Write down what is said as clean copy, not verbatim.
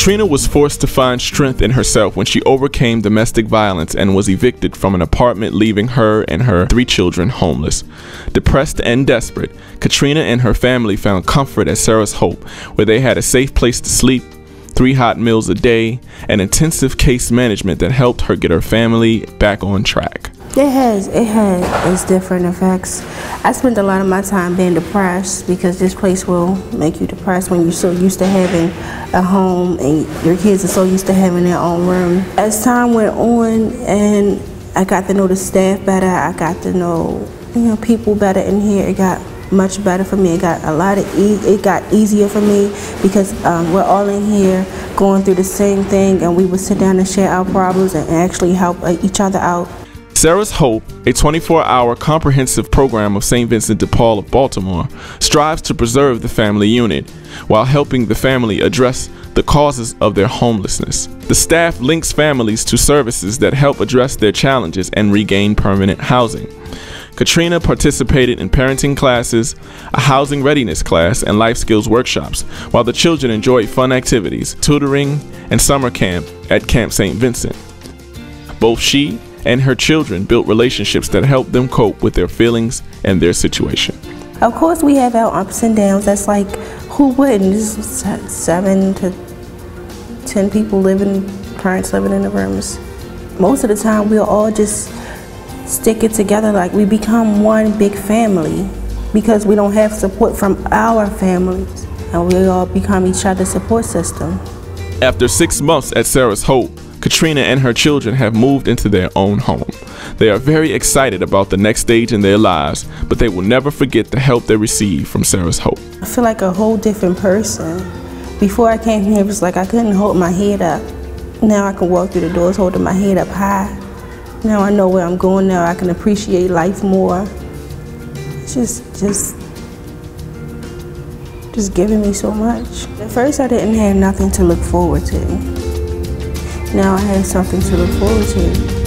Katrina was forced to find strength in herself when she overcame domestic violence and was evicted from an apartment, leaving her and her 3 children homeless. Depressed and desperate, Katrina and her family found comfort at Sarah's Hope, where they had a safe place to sleep, 3 hot meals a day, and intensive case management that helped her get her family back on track. It has its different effects. I spent a lot of my time being depressed because this place will make you depressed when you're so used to having a home and your kids are so used to having their own room. As time went on and I got to know the staff better, I got to know people better in here, it got much better for me. It got it got easier for me because we're all in here going through the same thing, and we would sit down and share our problems and actually help each other out. Sarah's Hope, a 24-hour comprehensive program of St. Vincent de Paul of Baltimore, strives to preserve the family unit while helping the family address the causes of their homelessness. The staff links families to services that help address their challenges and regain permanent housing. Katrina participated in parenting classes, a housing readiness class, and life skills workshops, while the children enjoyed fun activities, tutoring, and summer camp at Camp St. Vincent. Both she and her children built relationships that helped them cope with their feelings and their situation. Of course, we have our ups and downs. That's like, who wouldn't? Just 7 to 10 people parents living in the rooms. Most of the time, we'll all just stick it together, like we become one big family because we don't have support from our families, and we all become each other's support system. After 6 months at Sarah's Hope, Katrina and her children have moved into their own home. They are very excited about the next stage in their lives, but they will never forget the help they received from Sarah's Hope. I feel like a whole different person. Before I came here, it was like I couldn't hold my head up. Now I can walk through the doors holding my head up high. Now I know where I'm going. Now I can appreciate life more. It's just giving me so much. At first I didn't have nothing to look forward to. Now I have something to look forward to.